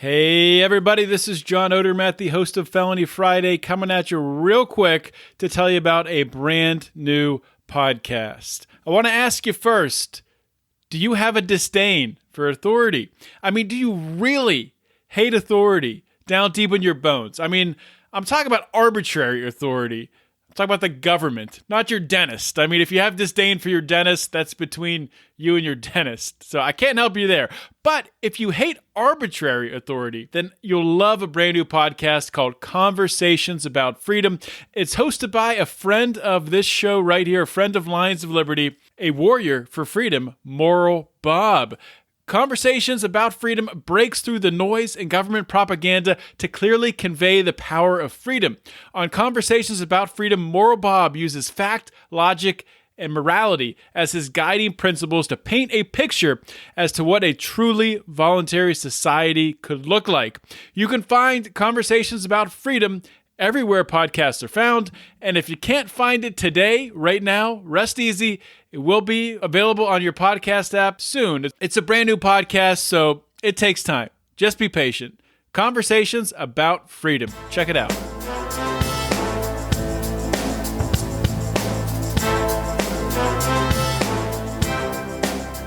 Hey everybody, this is John Odermatt, the host of Felony Friday, coming at you real quick to tell you about a brand new podcast. I want to ask you first, do you have a disdain for authority? I mean, do you really hate authority down deep in your bones? I mean, I'm talking about arbitrary authority. Talk about the government, not your dentist. I mean, if you have disdain for your dentist, that's between you and your dentist. So I can't help you there. But if you hate arbitrary authority, then you'll love a brand new podcast called Conversations About Freedom. It's hosted by a friend of this show right here, a friend of Lions of Liberty, a warrior for freedom, Moral Bob. Conversations About Freedom breaks through the noise and government propaganda to clearly convey the power of freedom. On Conversations About Freedom, Moral Bob uses fact, logic, and morality as his guiding principles to paint a picture as to what a truly voluntary society could look like. You can find Conversations About Freedom everywhere podcasts are found, and if you can't find it today, right now, rest easy. It will be available on your podcast app soon. It's a brand new podcast, so it takes time. Just be patient. Conversations About Freedom. Check it out.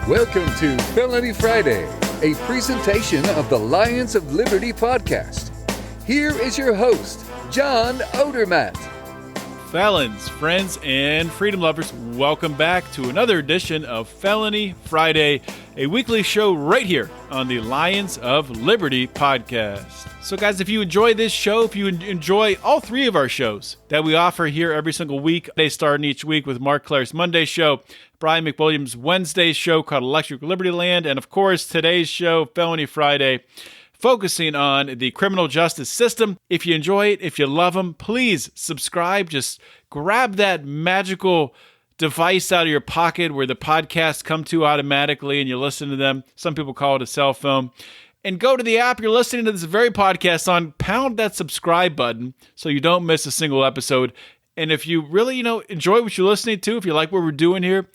Welcome to Felony Friday, a presentation of the Lions of Liberty podcast. Here is your host, John Odermatt. Felons, friends, and freedom lovers, welcome back to another edition of Felony Friday, a weekly show right here on the Lions of Liberty podcast. So guys, if you enjoy this show, if you enjoy all three of our shows that we offer here every single week, they start each week with Mark Claire's Monday show, Brian McWilliams' Wednesday show called Electric Liberty Land, and of course today's show, Felony Friday, focusing on the criminal justice system. If you enjoy it, if you love them, please subscribe. Just grab that magical device out of your pocket where the podcasts come to automatically and you listen to them. Some people call it a cell phone. And go to the app you're listening to this very podcast on, pound that subscribe button so you don't miss a single episode. And if you really, enjoy what you're listening to, if you like what we're doing here,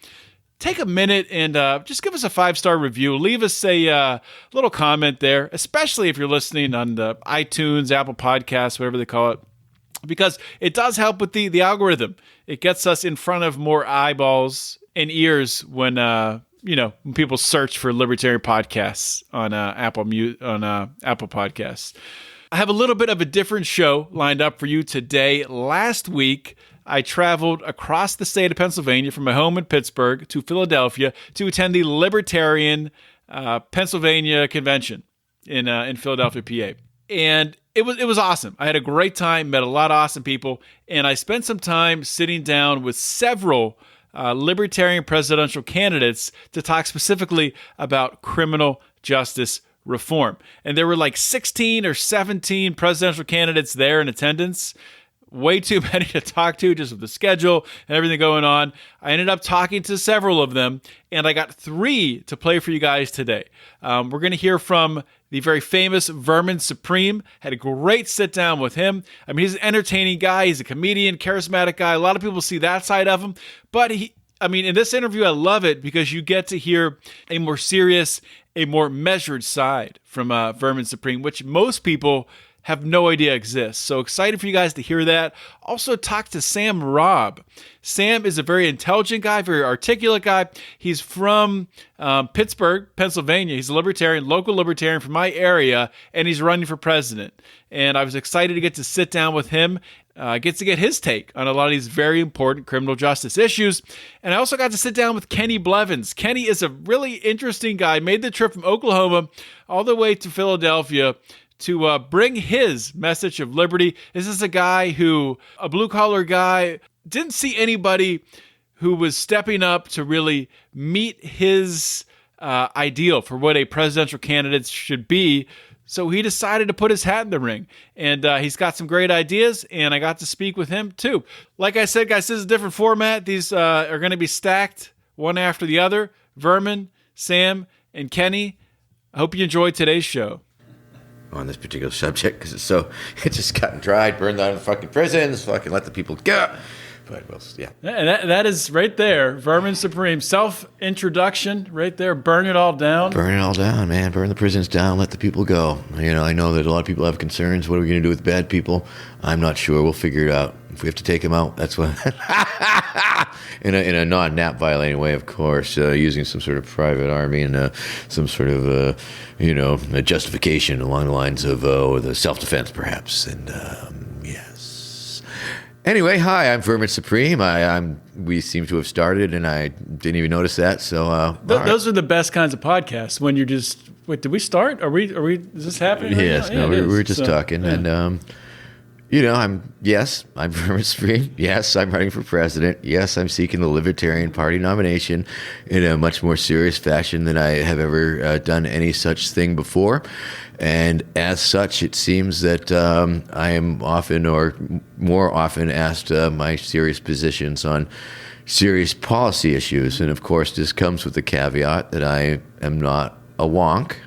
take a minute and just give us a 5-star review. Leave us a little comment there, especially if you're listening on the iTunes, Apple Podcasts, whatever they call it, because it does help with the algorithm. It gets us in front of more eyeballs and ears when when people search for libertarian podcasts on Apple Podcasts. I have a little bit of a different show lined up for you today. Last week, I traveled across the state of Pennsylvania from my home in Pittsburgh to Philadelphia to attend the Libertarian Pennsylvania convention in Philadelphia, PA. And it was awesome. I had a great time, met a lot of awesome people, and I spent some time sitting down with several Libertarian presidential candidates to talk specifically about criminal justice reform. And there were like 16 or 17 presidential candidates there in attendance. Way too many to talk to just with the schedule and everything going on. I ended up talking to several of them, and I got 3 to play for you guys today. We're going to hear from the very famous Vermin Supreme. Had a great sit down with him. I mean, he's an entertaining guy. He's a comedian, charismatic guy. A lot of people see that side of him. But in this interview, I love it because you get to hear a more serious, a more measured side from Vermin Supreme, which most people have no idea exists. So excited for you guys to hear that. Also talk to Sam Robb. Sam is a very intelligent guy, very articulate guy. He's from Pittsburgh, Pennsylvania. He's a libertarian, local libertarian from my area, and he's running for president. And I was excited to get to sit down with him, get to get his take on a lot of these very important criminal justice issues. And I also got to sit down with Kenny Blevins. Kenny is a really interesting guy. Made the trip from Oklahoma all the way to Philadelphia to bring his message of liberty. This is a guy a blue-collar guy, didn't see anybody who was stepping up to really meet his ideal for what a presidential candidate should be. So he decided to put his hat in the ring. And he's got some great ideas, and I got to speak with him too. Like I said, guys, this is a different format. These are going to be stacked one after the other. Vermin, Sam, and Kenny. I hope you enjoyed today's show. On this particular subject, because it just got dried, burned down fucking prisons, fucking let the people go. But yeah. And that is right there, Vermin Supreme. Self-introduction right there. Burn it all down. Burn it all down, man. Burn the prisons down. Let the people go. I know that a lot of people have concerns. What are we going to do with bad people? I'm not sure. We'll figure it out. If we have to take them out, that's what. in a non-nap violating way, of course, using some sort of private army and some sort of, a justification along the lines of the self-defense, perhaps. And yes. Anyway, hi, I'm Vermin Supreme. We seem to have started, and I didn't even notice that. So those are the best kinds of podcasts when you're just. Wait, did we start? Are we? Is this happening? Yes. Right No, we were just talking, yeah. and. I'm Vermin Supreme. Yes, I'm running for president. Yes, I'm seeking the Libertarian Party nomination in a much more serious fashion than I have ever done any such thing before. And as such, it seems that I am often or more often asked my serious positions on serious policy issues. And of course, this comes with the caveat that I am not a wonk.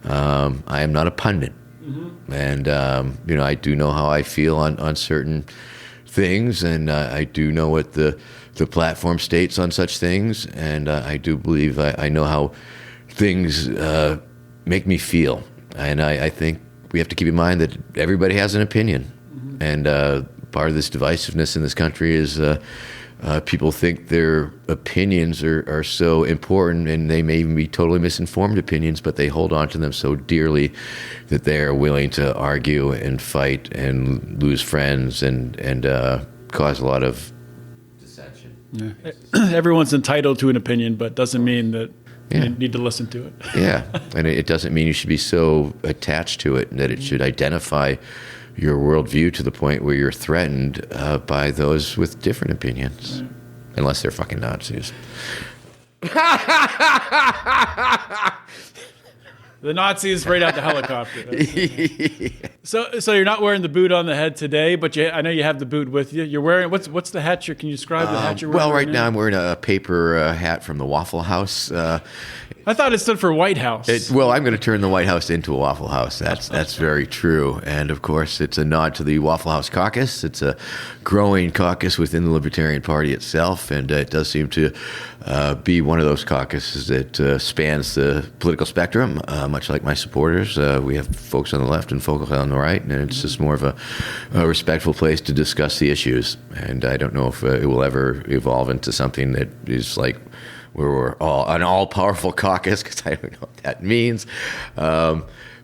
I am not a pundit. And, I do know how I feel on certain things, and I do know what the platform states on such things, and I do believe I know how things make me feel. And I think we have to keep in mind that everybody has an opinion. And part of this divisiveness in this country is people think their opinions are so important, and they may even be totally misinformed opinions, but they hold on to them so dearly that they are willing to argue and fight and lose friends and cause a lot of dissension. Yeah. Everyone's entitled to an opinion, but doesn't mean that you need to listen to it. Yeah, and it doesn't mean you should be so attached to it that it should identify your worldview to the point where you're threatened by those with different opinions, unless they're fucking Nazis. The Nazis right out the helicopter. So you're not wearing the boot on the head today, but I know you have the boot with you. You're wearing what's the hat? Can you describe the hat you're wearing? Well, right now I'm wearing a paper hat from the Waffle House. I thought it stood for White House. I'm going to turn the White House into a Waffle House. That's very true. And, of course, it's a nod to the Waffle House caucus. It's a growing caucus within the Libertarian Party itself, and it does seem to be one of those caucuses that spans the political spectrum, much like my supporters. We have folks on the left and folks on the right, and it's just more of a respectful place to discuss the issues. And I don't know if it will ever evolve into something that is like where we're an all-powerful caucus, because I don't know what that means.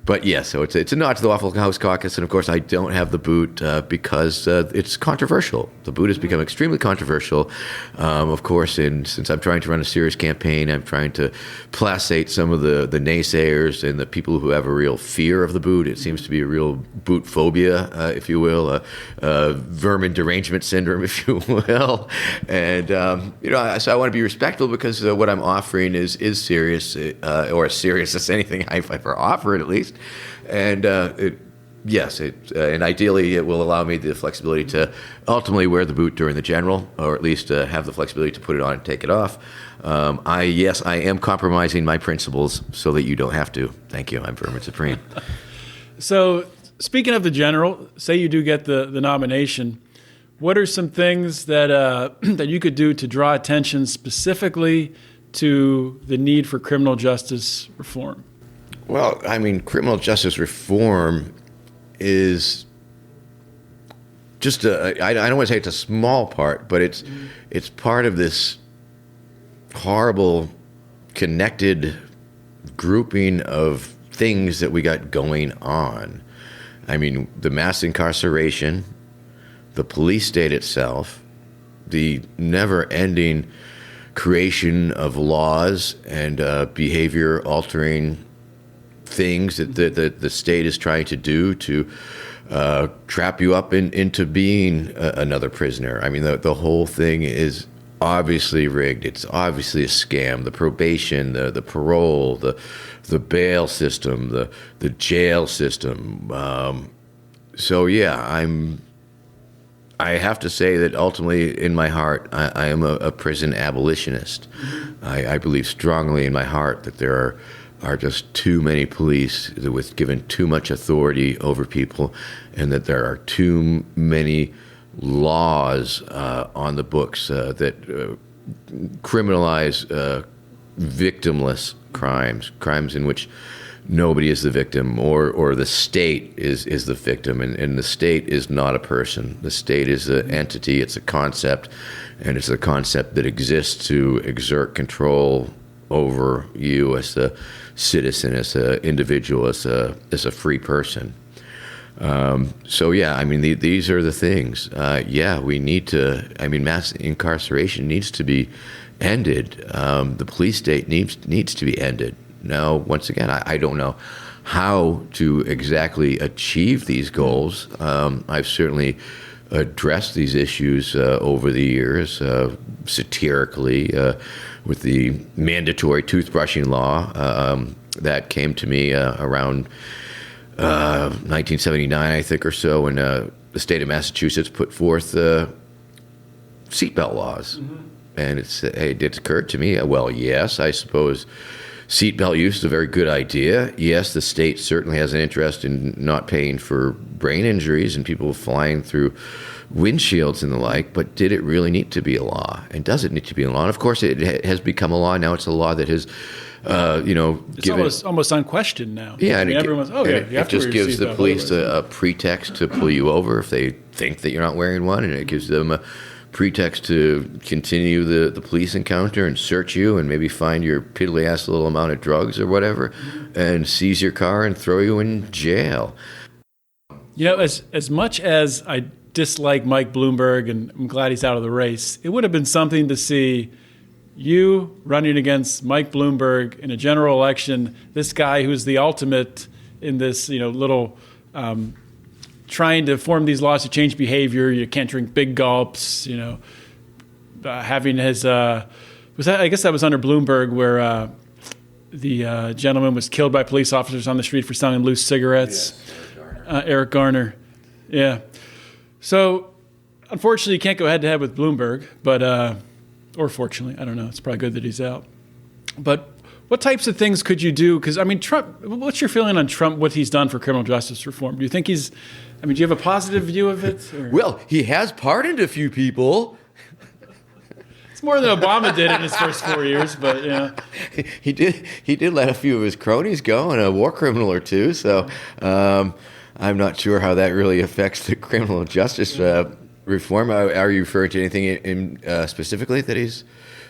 But yeah, so it's a nod to the Waffle House caucus, and of course I don't have the boot because it's controversial. The boot has become extremely controversial, of course, and since I'm trying to run a serious campaign, I'm trying to placate some of the naysayers and the people who have a real fear of the boot. It seems to be a real boot phobia, if you will, vermin derangement syndrome, if you will. And, so I want to be respectful because what I'm offering is serious, or as serious as anything I've ever offered, at least. And and ideally it will allow me the flexibility to ultimately wear the boot during the general, or at least have the flexibility to put it on and take it off. I am compromising my principles so that you don't have to. Thank you. I'm Vermin Supreme. So speaking of the general, say you do get the nomination, what are some things that that you could do to draw attention specifically to the need for criminal justice reform? Well, I mean, criminal justice reform is just I don't want to say it's a small part, but it's part of this horrible connected grouping of things that we got going on. I mean, the mass incarceration, the police state itself, the never-ending creation of laws and behavior-altering things that the state is trying to do to trap you up into being another prisoner. I mean, the whole thing is obviously rigged. It's obviously a scam. The probation, the parole, the bail system, the jail system. So yeah, I have to say that ultimately in my heart, I am a prison abolitionist. I believe strongly in my heart that there are just too many police with given too much authority over people, and that there are too many laws on the books that criminalize victimless crimes in which nobody is the victim, or the state is the victim, and the state is not a person. The state is an entity, it's a concept, and it's a concept that exists to exert control over you as a citizen, as an individual, as a free person. So yeah, I mean, these are the things. We need to. I mean, mass incarceration needs to be ended. The police state needs to be ended. Now, once again, I don't know how to exactly achieve these goals. I've certainly addressed these issues over the years, satirically, with the mandatory toothbrushing law that came to me around 1979, I think, or so, when the state of Massachusetts put forth seatbelt laws. Mm-hmm. And it occurred to me, well, yes, I suppose seatbelt use is a very good idea. Yes, the state certainly has an interest in not paying for brain injuries and people flying through windshields and the like, but did it really need to be a law? And does it need to be a law? And of course, it has become a law. Now it's a law that has, it's almost unquestioned now. Yeah, and everyone's it just gives the police a pretext to pull you over if they think that you're not wearing one, and it gives them a pretext to continue the police encounter and search you and maybe find your piddly-ass little amount of drugs or whatever, and seize your car and throw you in jail. You know, as much as I dislike Mike Bloomberg, and I'm glad he's out of the race, it would have been something to see you running against Mike Bloomberg in a general election, this guy who's the ultimate in this, little trying to form these laws to change behavior. You can't drink big gulps, having his, I guess that was under Bloomberg, where the gentleman was killed by police officers on the street for selling loose cigarettes. Yes, Eric Garner. Yeah. So, unfortunately, you can't go head-to-head with Bloomberg, but, or fortunately, I don't know. It's probably good that he's out. But what types of things could you do? Because, I mean, Trump, what's your feeling on Trump, what he's done for criminal justice reform? Do you think do you have a positive view of it? Or? Well, he has pardoned a few people. It's more than Obama did in his first 4 years, but, He did let a few of his cronies go, and a war criminal or two, so I'm not sure how that really affects the criminal justice reform. Are you referring to anything specifically that he's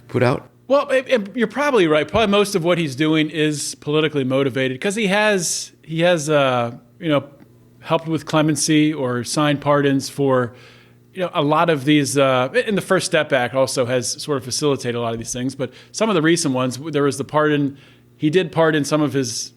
put out? Well, you're probably right. Probably most of what he's doing is politically motivated because he has helped with clemency or signed pardons for a lot of these. And the First Step Act also has sort of facilitated a lot of these things. But some of the recent ones, there was the pardon. He did pardon some of his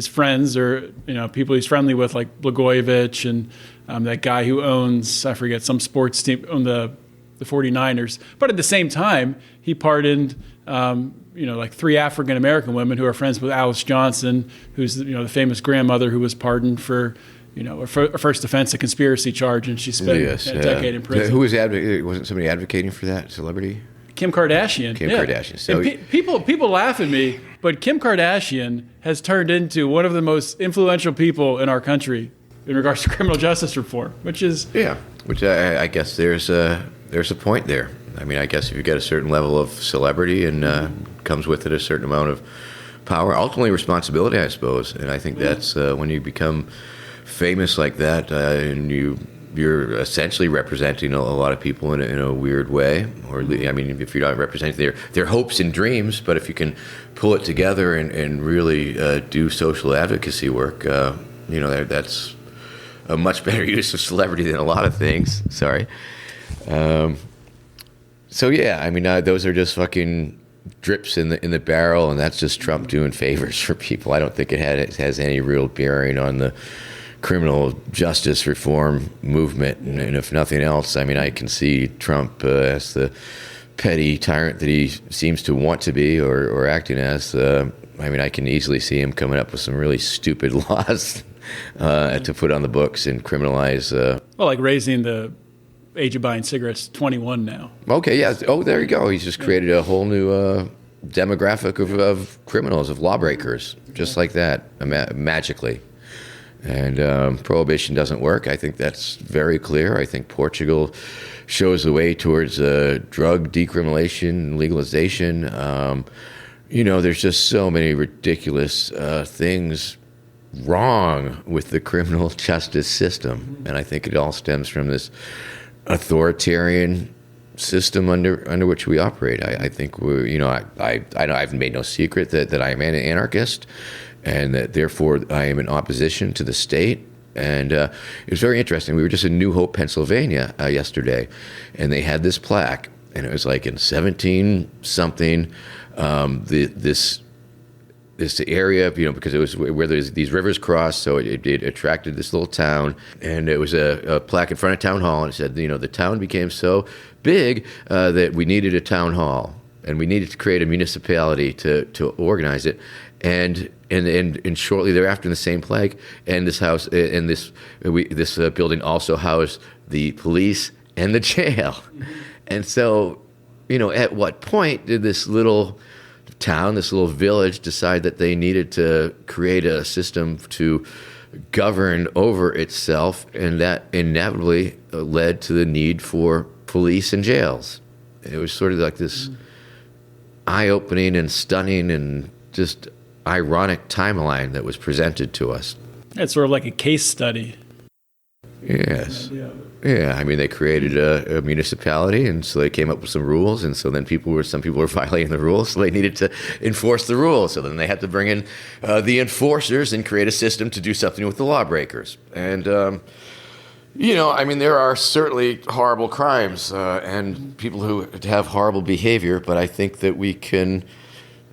friends or people he's friendly with, like Blagojevich and that guy who owns, I forget, some sports team on the 49ers. But at the same time, he pardoned like 3 African American women who are friends with Alice Johnson, who's the famous grandmother who was pardoned for a first offense, a conspiracy charge, and she spent a decade in prison. Who was wasn't somebody advocating for that celebrity? Kim Kardashian. Kardashian. So people laugh at me, but Kim Kardashian has turned into one of the most influential people in our country in regards to criminal justice reform, which I guess there's a point there. I mean, I guess if you get a certain level of celebrity and comes with it a certain amount of power, ultimately responsibility, I suppose. And I think that's when you become famous like that, and you're essentially representing a lot of people in a weird way. Or I mean, if you're not representing their hopes and dreams, but if you can pull it together and really do social advocacy work, that's a much better use of celebrity than a lot of things. Sorry. So yeah, I mean, those are just fucking drips in the barrel, and that's just Trump doing favors for people. I don't think it has any real bearing on the criminal justice reform movement. And if nothing else, I mean, I can see Trump as the petty tyrant that he seems to want to be or acting as. I mean, I can easily see him coming up with some really stupid laws to put on the books and criminalize. Like raising the age of buying cigarettes 21 now. Okay, yeah. Oh, there you go. He's just created a whole new demographic of criminals, of lawbreakers, just like that, magically. And prohibition doesn't work. I think that's very clear. I think Portugal shows the way towards drug decriminalization and legalization. There's just so many ridiculous things wrong with the criminal justice system. And I think it all stems from this authoritarian system under which we operate. I think I've made no secret that I am an anarchist, and that therefore I am in opposition to the state. And it was very interesting. We were just in New Hope, Pennsylvania yesterday, and they had this plaque, and it was like in 17-something, this area, because it was where these rivers cross, so it attracted this little town, and it was a plaque in front of town hall, and it said, the town became so big that we needed a town hall, and we needed to create a municipality to organize it, and shortly thereafter, in the same plaque, and this house and this building also housed the police and the jail, and so, at what point did this little town, this little village, decide that they needed to create a system to govern over itself, and that inevitably led to the need for police and jails? It was sort of like this eye-opening and stunning and just ironic timeline that was presented to us. It's sort of like a case study. Yes. Yeah, I mean, they created a municipality, and so they came up with some rules, and so then some people were violating the rules, so they needed to enforce the rules. So then they had to bring in the enforcers and create a system to do something with the lawbreakers. And, there are certainly horrible crimes and people who have horrible behavior, but I think that we can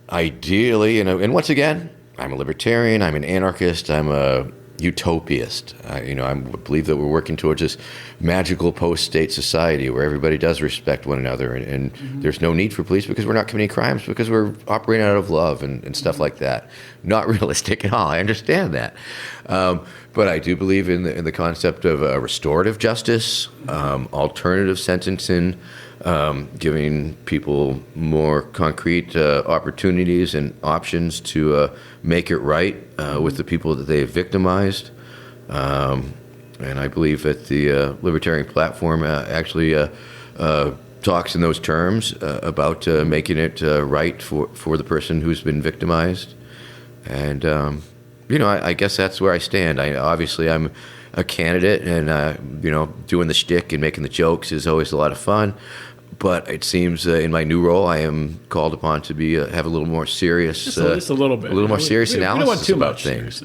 ideally, and once again, I'm a libertarian, I'm an anarchist, I'm a utopist. I believe that we're working towards this magical post-state society where everybody does respect one another, and there's no need for police because we're not committing crimes, because we're operating out of love and stuff like that. Not realistic at all. I understand that. But I do believe in the concept of restorative justice, alternative sentencing, giving people more concrete opportunities and options to make it right with the people that they have victimized. And I believe that the Libertarian platform actually talks in those terms about making it right for the person who's been victimized. And, I guess that's where I stand. Obviously, I'm a candidate, and, doing the shtick and making the jokes is always a lot of fun. But it seems in my new role, I am called upon to have a little more serious, just a little bit, a little more serious analysis we don't want too about much things.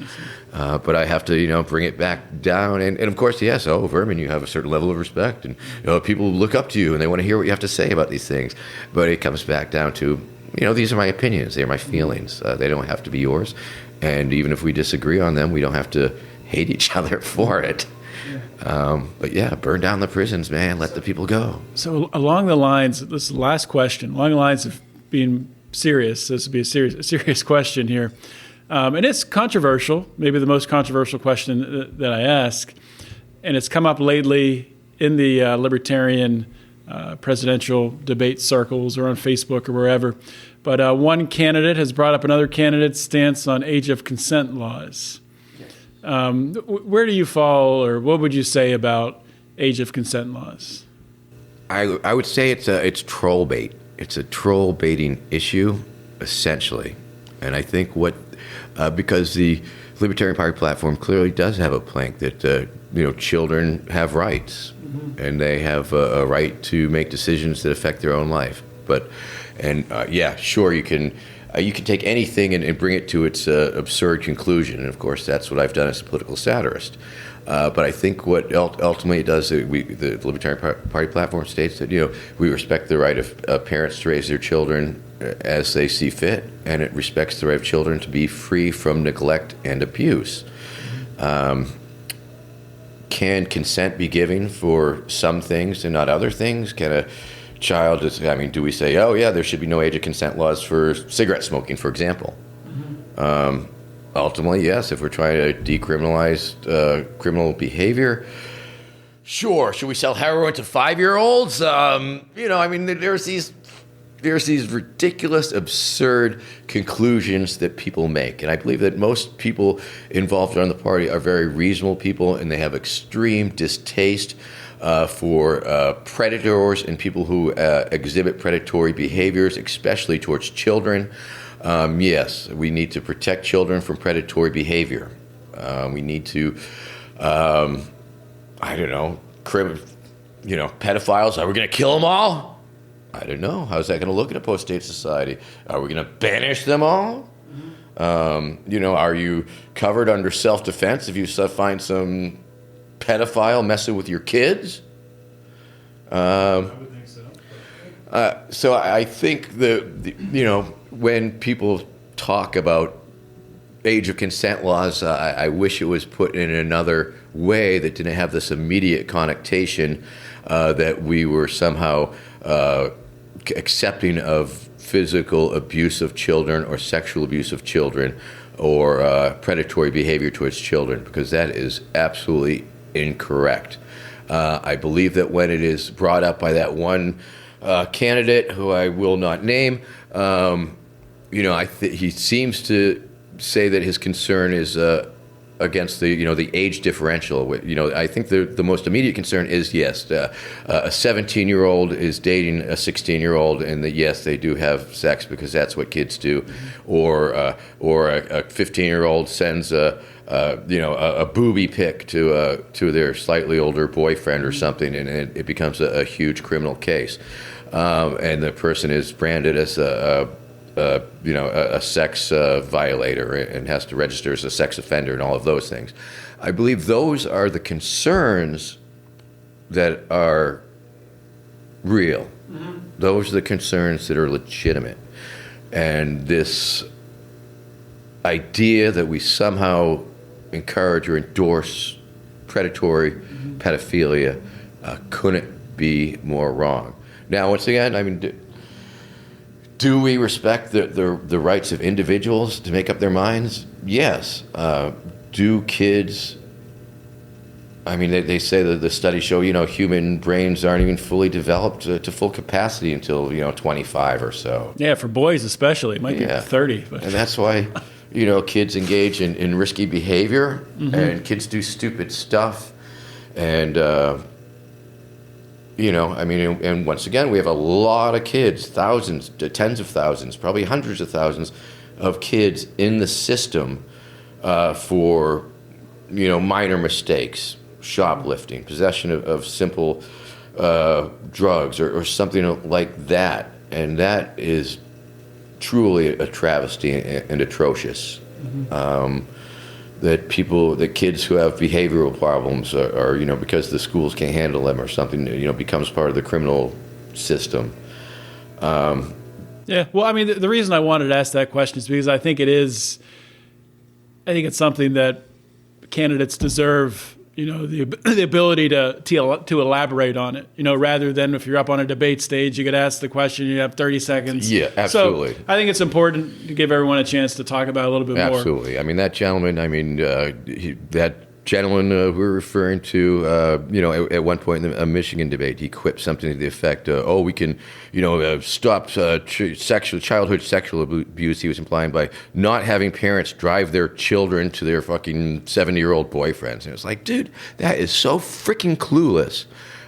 But I have to, bring it back down. And of course, yes, Vermin, you have a certain level of respect, and people look up to you and they want to hear what you have to say about these things. But it comes back down to, these are my opinions, they are my feelings. They don't have to be yours. And even if we disagree on them, we don't have to hate each other for it. But yeah, burn down the prisons, man. Let the people go. So along the lines, this is the last question, along the lines of being serious, this would be a serious question here. And it's controversial, maybe the most controversial question that I ask. And it's come up lately in the libertarian presidential debate circles or on Facebook or wherever. But one candidate has brought up another candidate's stance on age of consent laws. Where do you fall, or what would you say about age of consent laws? I would say it's troll bait. It's a troll baiting issue, essentially. And I think because the Libertarian Party platform clearly does have a plank that children have rights, and they have a right to make decisions that affect their own life. Sure, you can take anything and bring it to its absurd conclusion. And of course, that's what I've done as a political satirist. But I think what ultimately it does, the Libertarian Party platform states that we respect the right of parents to raise their children as they see fit, and it respects the right of children to be free from neglect and abuse. Can consent be given for some things and not other things? Can a child do we say, oh yeah, there should be no age of consent laws for cigarette smoking, for example? Ultimately, yes, if we're trying to decriminalize criminal behavior, sure. Should we sell heroin to 5-years-olds? There's these there's these ridiculous, absurd conclusions that people make. And I believe that most people involved in the party are very reasonable people, and they have extreme distaste for predators and people who exhibit predatory behaviors, especially towards children. Yes, we need to protect children from predatory behavior. We need to, pedophiles, are we going to kill them all? I don't know. How's that going to look in a post-state society? Are we going to banish them all? Are you covered under self-defense if you find some pedophile messing with your kids? I would think so. So I think when people talk about age of consent laws, I wish it was put in another way that didn't have this immediate connotation that we were somehow accepting of physical abuse of children or sexual abuse of children or predatory behavior towards children, because that is absolutely incorrect. I believe that when it is brought up by that one candidate, who I will not name, he seems to say that his concern is against the age differential. I think the most immediate concern is, yes, a 17-year-old is dating a 16-year-old, and that yes, they do have sex because that's what kids do, or a 15-year-old sends a booby pic to their slightly older boyfriend or something, and it becomes a huge criminal case, and the person is branded as a sex violator and has to register as a sex offender and all of those things. I believe those are the concerns that are real. Mm-hmm. Those are the concerns that are legitimate. And this idea that we somehow encourage or endorse predatory pedophilia couldn't be more wrong. Now, once again, do we respect the rights of individuals to make up their minds? Yes. Do kids... they say that the studies show, human brains aren't even fully developed to full capacity until, 25 or so. Yeah, for boys especially. It might be 30. But. And that's why, kids engage in risky behavior, and kids do stupid stuff. And... and once again, we have a lot of kids, thousands, tens of thousands, probably hundreds of thousands of kids in the system for, minor mistakes, shoplifting, possession of simple drugs or something like that. And that is truly a travesty and atrocious. That kids who have behavioral problems are because the schools can't handle them or something, becomes part of the criminal system. Yeah, well, the reason I wanted to ask that question is because I think it's something that candidates deserve, the ability to elaborate on it, rather than if you're up on a debate stage, you get asked the question, you have 30 seconds. Yeah, absolutely. So I think it's important to give everyone a chance to talk about it a little bit more. Absolutely. That gentleman, that gentleman we're referring to, at one point in a Michigan debate, he quipped something to the effect, we can, stop childhood sexual abuse, he was implying, by not having parents drive their children to their fucking 70-year-old boyfriends. And it was like, dude, that is so freaking clueless.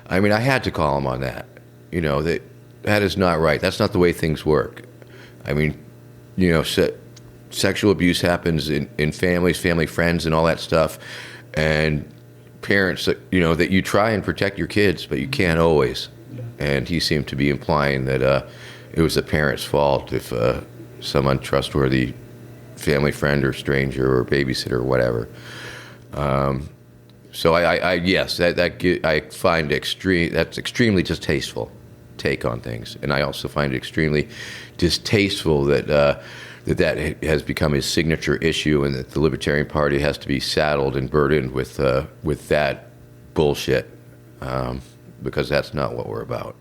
I had to call him on that. That is not right. That's not the way things work. Sexual abuse happens in families, family, friends, and all that stuff. And parents, that you try and protect your kids, but you can't always. Yeah. And he seemed to be implying that it was the parents' fault if some untrustworthy family friend or stranger or babysitter or whatever. So I find that's extremely distasteful take on things, and I also find it extremely distasteful that has become his signature issue, and that the Libertarian Party has to be saddled and burdened with that bullshit, because that's not what we're about.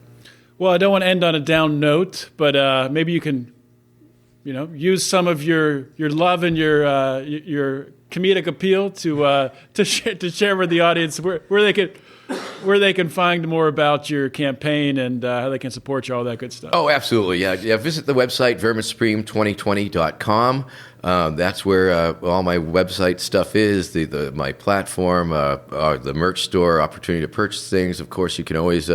Well, I don't want to end on a down note, but maybe you can use some of your love and your comedic appeal to share with the audience where they can find more about your campaign and how they can support you, all that good stuff. Oh, absolutely. Yeah. Visit the website, verminsupreme2020.com. That's where all my website stuff is, my platform, the merch store, opportunity to purchase things. Of course, you can always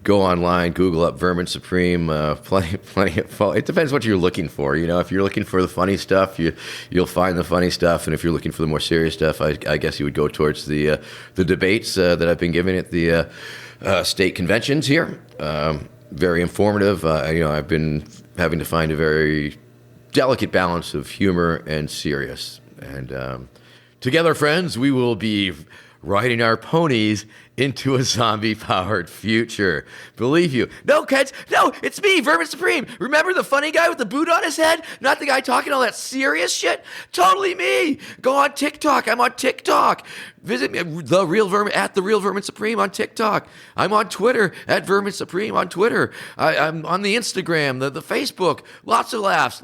go online, Google up Vermin Supreme. Plenty of fun. It depends what you're looking for. If you're looking for the funny stuff, you'll find the funny stuff, and if you're looking for the more serious stuff, I guess you would go towards the debates that I've been giving at the state conventions here. Very informative. I've been having to find a very delicate balance of humor and serious. And together, friends, we will be riding our ponies into a zombie-powered future. Believe you. No, kids. No, it's me, Vermin Supreme. Remember the funny guy with the boot on his head? Not the guy talking all that serious shit? Totally me. Go on TikTok. I'm on TikTok. Visit me at The Real Vermin Supreme on TikTok. I'm on Twitter at Vermin Supreme on Twitter. I'm on the Instagram, the Facebook. Lots of laughs.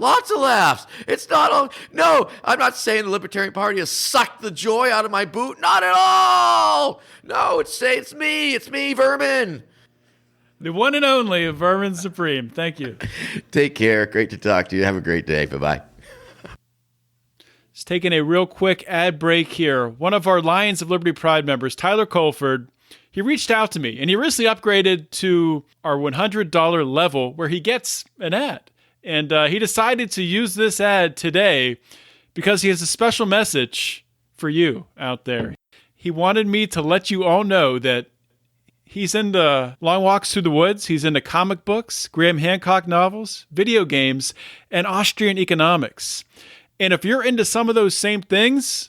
It's not all. No, I'm not saying the Libertarian Party has sucked the joy out of my boot. Not at all. No, it's me, Vermin. The one and only Vermin Supreme. Thank you. Take care. Great to talk to you. Have a great day. Bye-bye. Just taking a real quick ad break here. One of our Lions of Liberty Pride members, Tyler Colford, he reached out to me, and he recently upgraded to our $100 level where he gets an ad. And he decided to use this ad today because he has a special message for you out there. He wanted me to let you all know that he's into long walks through the woods. He's into comic books, Graham Hancock novels, video games, and Austrian economics. And if you're into some of those same things,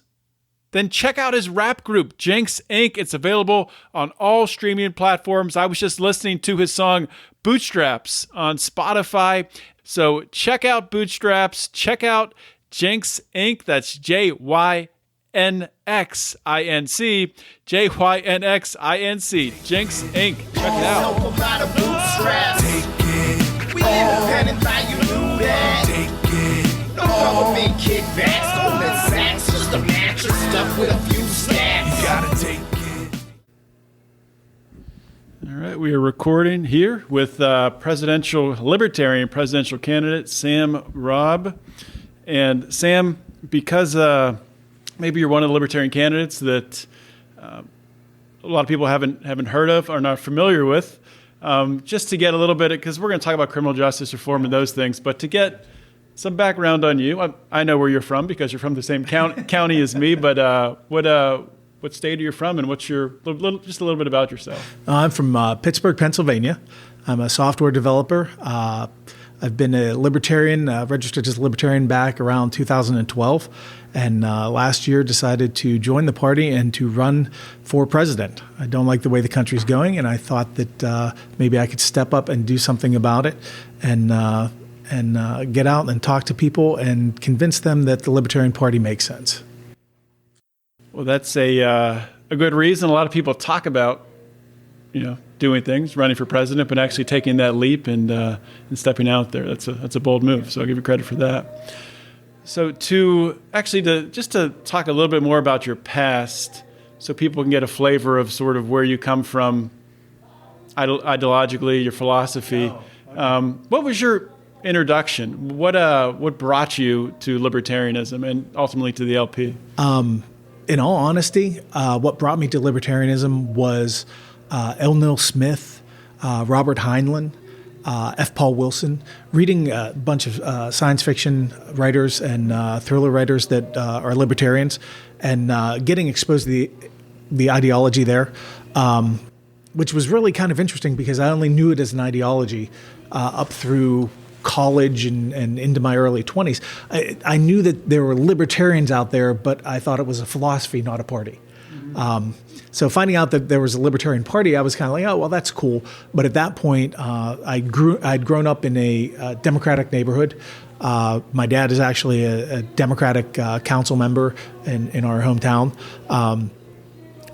then check out his rap group, Jinx Inc. It's available on all streaming platforms. I was just listening to his song Bootstraps on Spotify. So check out Bootstraps. Check out Jinx Inc. That's JYNXINC. JYNXINC. Jinx Inc. Check it out. We independent, you knew that. No government kickbacks, don't let sacks, just a mattress stuff with a few stacks. You gotta take it. All right, we are recording here with Libertarian presidential candidate Sam Robb. And Sam, because maybe you're one of the Libertarian candidates that a lot of people haven't heard of, are not familiar with, just to get a little bit, because we're going to talk about criminal justice reform and those things, but to get some background on you. I know where you're from because you're from the same county as me, but what state are you from, and what's just a little bit about yourself? I'm from Pittsburgh, Pennsylvania. I'm a software developer. I've been a libertarian, registered as a libertarian back around 2012, and last year decided to join the party and to run for president. I don't like the way the country's going, and I thought that maybe I could step up and do something about it, and get out and talk to people and convince them that the Libertarian Party makes sense. Well, that's a good reason. A lot of people talk about, doing things, running for president, but actually taking that leap and stepping out there. That's a bold move. So I'll give you credit for that. So to talk a little bit more about your past, so people can get a flavor of sort of where you come from, ideologically, your philosophy. What was your introduction? What brought you to libertarianism and ultimately to the LP? In all honesty, what brought me to libertarianism was L. Neil Smith, Robert Heinlein, F. Paul Wilson, reading a bunch of science fiction writers and thriller writers that are libertarians, and getting exposed to the ideology there, which was really kind of interesting because I only knew it as an ideology up through college and into my early 20s. I knew that there were libertarians out there, but I thought it was a philosophy, not a party. Mm-hmm. So finding out that there was a Libertarian Party, I was kind of like, oh, well, that's cool. But at that point, I'd grown up in a Democratic neighborhood. My dad is actually a Democratic council member in our hometown.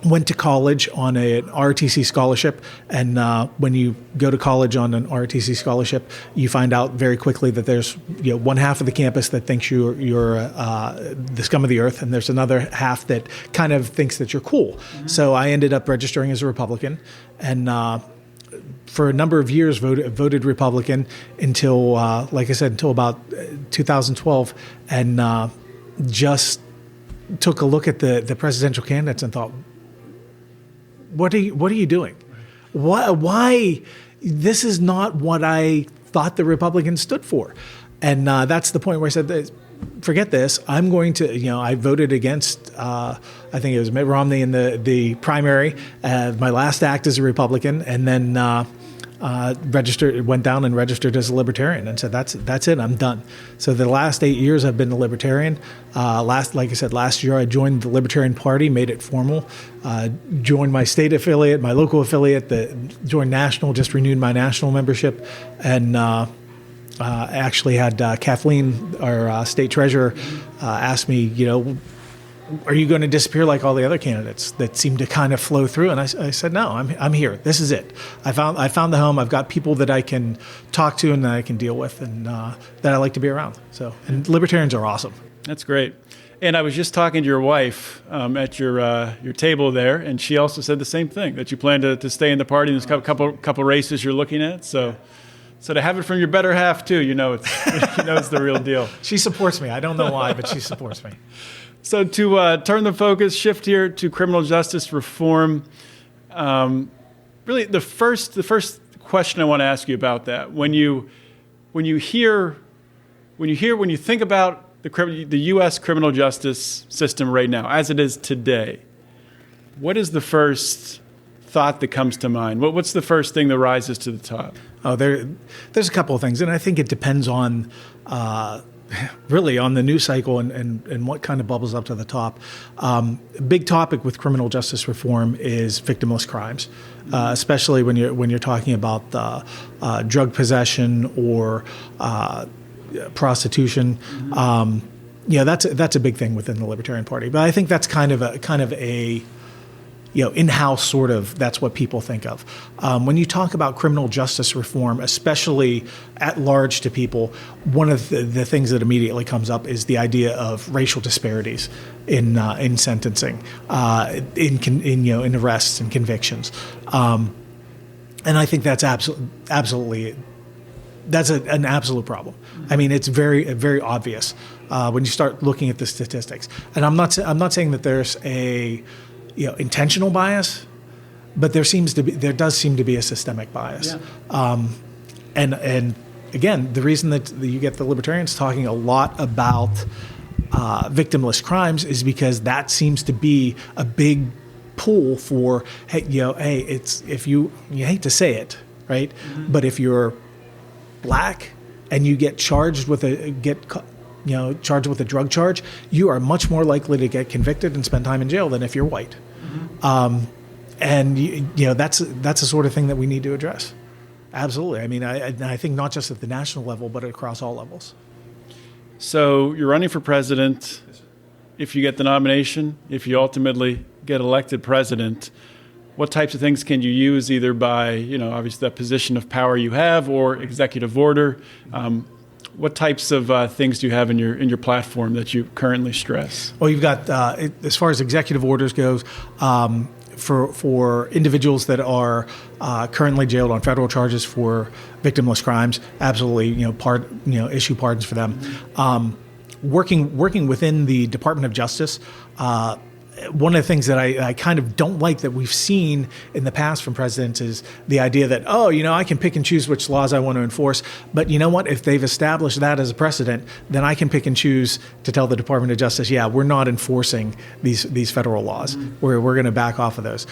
went to college on an ROTC scholarship, and when you go to college on an ROTC scholarship, you find out very quickly that there's one half of the campus that thinks you're the scum of the earth, and there's another half that kind of thinks that you're cool. Mm-hmm. So I ended up registering as a Republican, and for a number of years voted Republican until, like I said, until about 2012, and just took a look at the presidential candidates and thought, what are you doing? Why? This is not what I thought the Republicans stood for. And that's the point where I said, forget this. I'm going to, I voted against, I think it was Mitt Romney in the primary, my last act as a Republican, and then went down and registered as a Libertarian and said, that's it, I'm done. So the last 8 years I've been a Libertarian. Like I said, last year I joined the Libertarian Party, made it formal, joined my state affiliate, my local affiliate, joined national, just renewed my national membership, and actually had Kathleen, our state treasurer, ask me, are you going to disappear like all the other candidates that seem to kind of flow through? And I said, no, I'm here. This is it. I found the home. I've got people that I can talk to and that I can deal with, and that I like to be around. So, and Libertarians are awesome. That's great. And I was just talking to your wife at your table there, and she also said the same thing, that you plan to stay in the party. There's a couple races you're looking at. So to have it from your better half too, it's the real deal. She supports me. I don't know why, but she supports me. So to turn the focus, shift here to criminal justice reform. Really, the first question I want to ask you about that, when you think about the U.S. criminal justice system right now, as it is today, what is the first thought that comes to mind? What's the first thing that rises to the top? Oh, there's a couple of things, and I think it depends on. Really on the news cycle and what kind of bubbles up to the top. A big topic with criminal justice reform is victimless crimes, especially when you're talking about drug possession or prostitution. That's a big thing within the Libertarian Party. But I think that's kind of a in-house sort of, that's what people think of. When you talk about criminal justice reform, especially at large to people, one of the things that immediately comes up is the idea of racial disparities in sentencing, in arrests and convictions. And I think that's absolutely that's an absolute problem. I mean, it's very, very obvious when you start looking at the statistics. And I'm not saying that there's a intentional bias, but there does seem to be a systemic bias. Yeah. And again, the reason that you get the Libertarians talking a lot about victimless crimes is because that seems to be a big pull for, it's, if you hate to say it, right? Mm-hmm. But if you're black and you get charged with a drug charge, you are much more likely to get convicted and spend time in jail than if you're white. Mm-hmm. And that's the sort of thing that we need to address. Absolutely. I mean, I think not just at the national level, but across all levels. So you're running for president. If you get the nomination, if you ultimately get elected president, what types of things can you use, either by, obviously that position of power you have, or executive order? What types of things do you have in your platform that you currently stress? Well, you've got, as far as executive orders goes, for individuals that are currently jailed on federal charges for victimless crimes, absolutely, issue pardons for them. Working within the Department of Justice, one of the things that I kind of don't like that we've seen in the past from presidents is the idea that, I can pick and choose which laws I want to enforce. But you know what? If they've established that as a precedent, then I can pick and choose to tell the Department of Justice, we're not enforcing these federal laws. Mm-hmm. We're going to back off of those.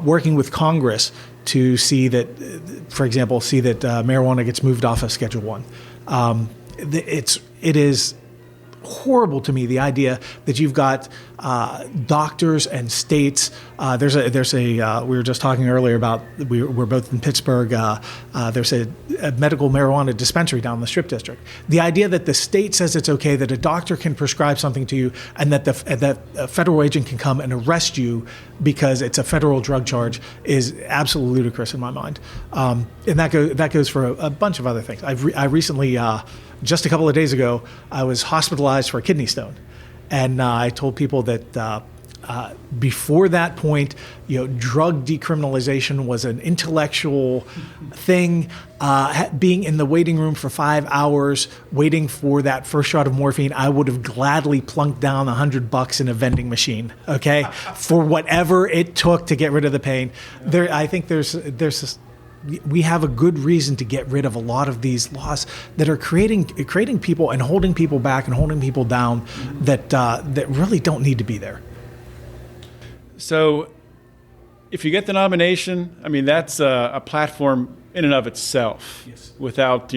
Working with Congress to see that, for example, marijuana gets moved off of Schedule 1. It is horrible to me, the idea that you've got doctors and states. There's a we were just talking earlier about, we're both in Pittsburgh. There's a medical marijuana dispensary down in the Strip District. The idea that the state says it's okay, that a doctor can prescribe something to you, and that that a federal agent can come and arrest you because it's a federal drug charge, is absolutely ludicrous in my mind. And that goes for a bunch of other things. I recently, just a couple of days ago, I was hospitalized for a kidney stone. And I told people that before that point, drug decriminalization was an intellectual thing. Being in the waiting room for 5 hours, waiting for that first shot of morphine, I would have gladly plunked down $100 in a vending machine, okay, for whatever it took to get rid of the pain. I think we have a good reason to get rid of a lot of these laws that are creating people and holding people back and holding people down that really don't need to be there. So if you get the nomination, I mean, that's a platform in and of itself. Yes. Without,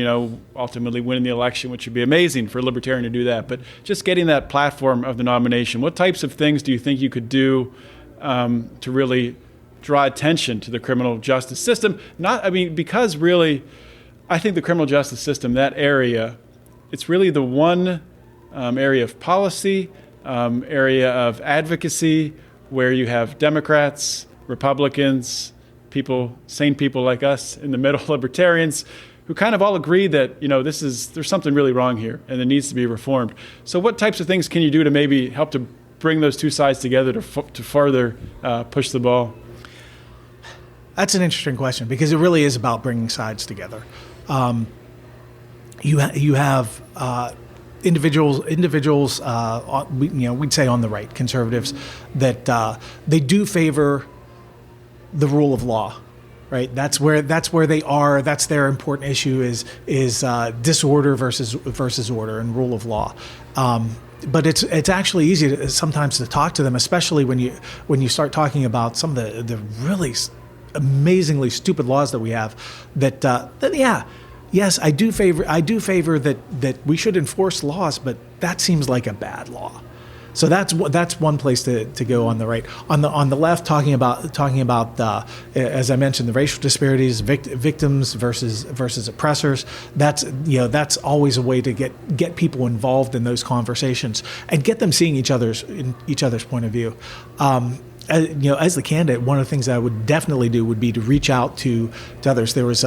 ultimately winning the election, which would be amazing for a Libertarian to do that. But just getting that platform of the nomination, what types of things do you think you could do to really draw attention to the criminal justice system? Because really, I think the criminal justice system, that area, it's really the one area of policy, area of advocacy, where you have Democrats, Republicans, sane people like us in the middle, libertarians, who kind of all agree that, there's something really wrong here and it needs to be reformed. So what types of things can you do to maybe help to bring those two sides together to further push the ball? That's an interesting question, because it really is about bringing sides together. You have individuals. We'd say on the right, conservatives, that they do favor the rule of law, right? That's where they are. That's their important issue is disorder versus order and rule of law. But it's actually easy sometimes to talk to them, especially when you start talking about some of the really amazingly stupid laws that we have. Yes, I do favor that we should enforce laws, but that seems like a bad law. So that's one place to go on the right. On the left, talking about as I mentioned, the racial disparities, victims versus oppressors. That's always a way to get people involved in those conversations and get them seeing each other's point of view. As the candidate, one of the things I would definitely do would be to reach out to others. There was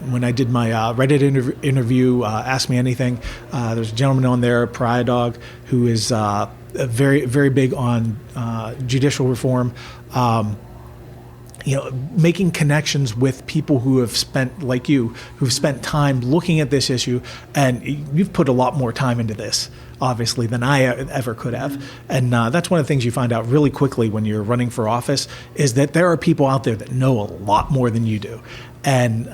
when I did my Reddit interview, Ask Me Anything, there's a gentleman on there, Pariah Dog, who is very, very big on judicial reform. Making connections with people who have spent, like you, who've spent time looking at this issue, and you've put a lot more time into this, obviously, than I ever could have. And that's one of the things you find out really quickly when you're running for office, is that there are people out there that know a lot more than you do. And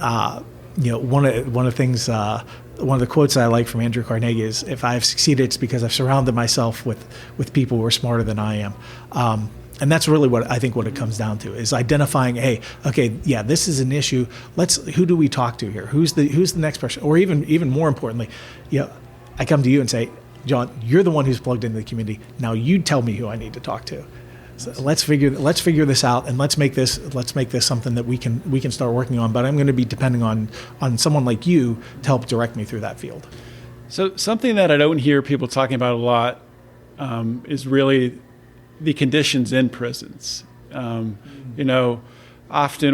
one of the quotes I like from Andrew Carnegie is, "If I've succeeded, it's because I've surrounded myself with people who are smarter than I am." And that's really what it comes down to, is identifying, hey, okay, yeah, this is an issue. Who do we talk to here? Who's the next person? Or even more importantly, I come to you and say, John, you're the one who's plugged into the community. Now you tell me who I need to talk to. So let's figure this out, and let's make this something that we can start working on. But I'm going to be depending on someone like you to help direct me through that field. So something that I don't hear people talking about a lot is really the conditions in prisons. Often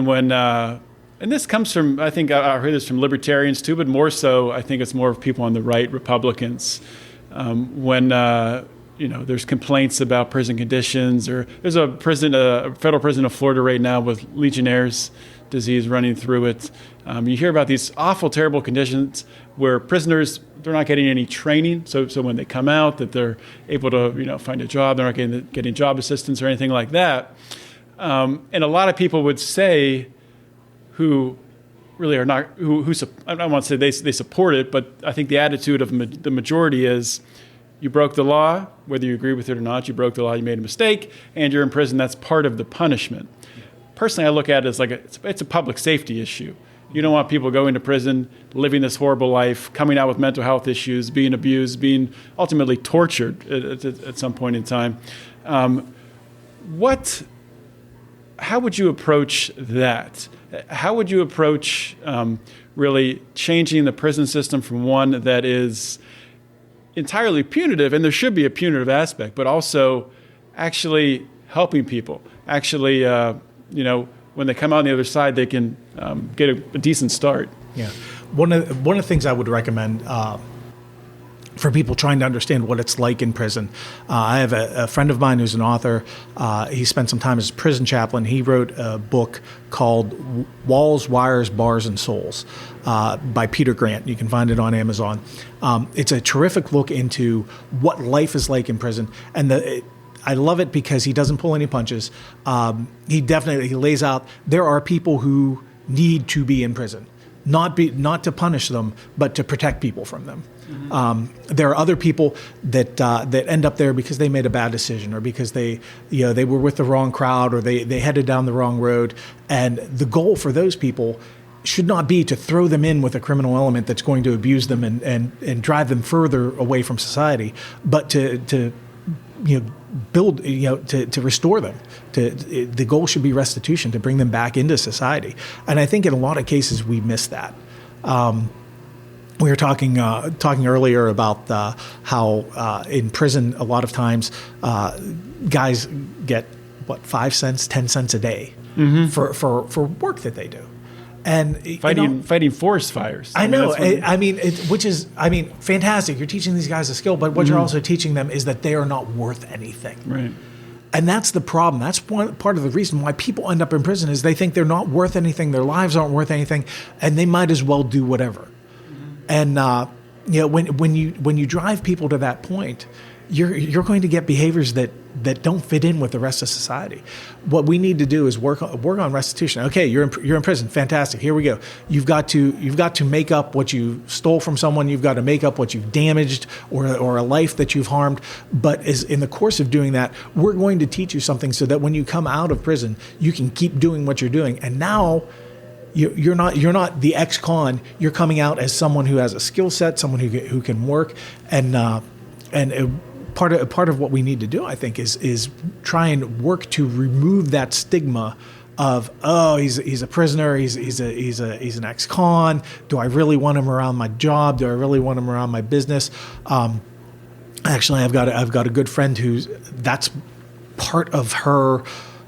when, and this comes from, I think I heard this from libertarians too, but more so, I think it's more of people on the right, Republicans, when there's complaints about prison conditions, or there's a federal prison of Florida right now with Legionnaire's disease running through it. You hear about these awful, terrible conditions where prisoners, they're not getting any training. So when they come out, that they're able to, find a job, they're not getting job assistance or anything like that. And a lot of people would say, who really are not, I don't want to say they support it, but I think the attitude of the majority is, you broke the law, whether you agree with it or not, you broke the law, you made a mistake, and you're in prison. That's part of the punishment. Personally, I look at it as it's a public safety issue. You don't want people going to prison, living this horrible life, coming out with mental health issues, being abused, being ultimately tortured at some point in time. How would you approach that? How would you approach really changing the prison system from one that is entirely punitive, and there should be a punitive aspect, but also actually helping people, actually, when they come out on the other side, they can get a decent start. Yeah. One of the things I would recommend for people trying to understand what it's like in prison, I have a friend of mine who's an author. He spent some time as a prison chaplain. He wrote a book called Walls, Wires, Bars, and Souls by Peter Grant. You can find it on Amazon. It's a terrific look into what life is like in prison. And I love it because he doesn't pull any punches. He lays out there are people who need to be in prison, not to punish them, but to protect people from them. Mm-hmm. There are other people that end up there because they made a bad decision, or because they were with the wrong crowd, or they headed down the wrong road. And the goal for those people should not be to throw them in with a criminal element that's going to abuse them and drive them further away from society, but to build, to restore them. The goal should be restitution, to bring them back into society. And I think in a lot of cases we miss that. We were talking earlier about how in prison a lot of times guys get 5 cents, 10 cents a day for work that they do. And fighting forest fires. I know. Which is fantastic. You're teaching these guys a skill, but what you're also teaching them is that they are not worth anything. Right. And that's the problem. That's part of the reason why people end up in prison is they think they're not worth anything. Their lives aren't worth anything, and they might as well do whatever. And when you drive people to that point, you're going to get behaviors that don't fit in with the rest of society. What we need to do is work on restitution. Okay, you're in prison. Fantastic. Here we go. You've got to make up what you stole from someone. You've got to make up what you've damaged or a life that you've harmed. But in the course of doing that, we're going to teach you something so that when you come out of prison, you can keep doing what you're doing. And now you're not the ex-con. You're coming out as someone who has a skill set, someone who can work, and part of what we need to do, I think, is try and work to remove that stigma of, oh, he's a prisoner, he's an ex-con. Do I really want him around my job? Do I really want him around my business? Actually, I've got a good friend that's part of her.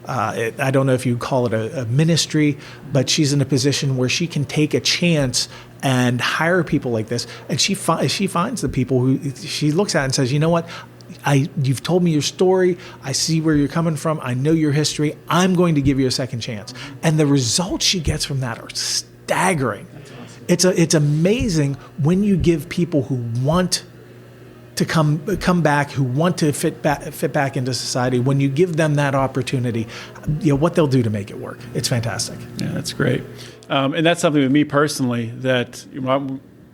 I don't know if you call it a ministry, but she's in a position where she can take a chance and hire people like this. And she finds the people who she looks at and says, you know what? You've told me your story. I see where you're coming from. I know your history. I'm going to give you a second chance. And the results she gets from that are staggering. That's awesome. It's amazing when you give people who want to come back, who want to fit back into society, when you give them that opportunity, what they'll do to make it work. It's fantastic. Yeah, that's great. And that's something with me personally that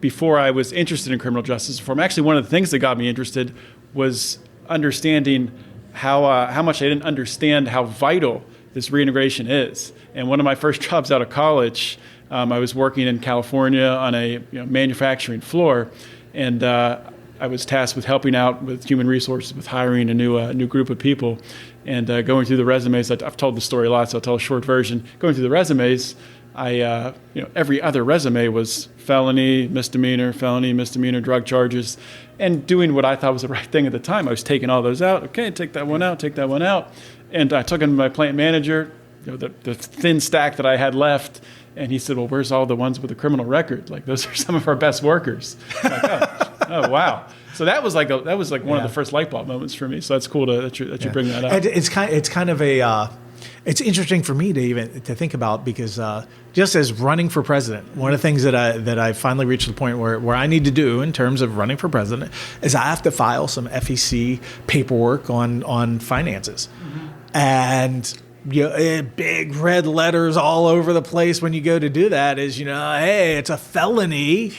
before I was interested in criminal justice reform, actually one of the things that got me interested was understanding how much I didn't understand how vital this reintegration is. And one of my first jobs out of college, I was working in California on a manufacturing floor, and I was tasked with helping out with human resources, with hiring a new group of people, and going through the resumes. I've told the story a lot, so I'll tell a short version. Going through the resumes, every other resume was felony, misdemeanor, drug charges, and doing what I thought was the right thing at the time. I was taking all those out. Okay, take that one out. And I took them to my plant manager, the thin stack that I had left, and he said, well, where's all the ones with a criminal record? Like, those are some of our best workers. Like, oh, wow. So that was like one of the first light bulb moments for me. So that's cool that you bring that up. And it's kind of a it's interesting for me to think about, because just as running for president, one of the things that I finally reached the point where I need to do in terms of running for president is I have to file some FEC paperwork on finances, and big red letters all over the place when you go to do that is hey, it's a felony.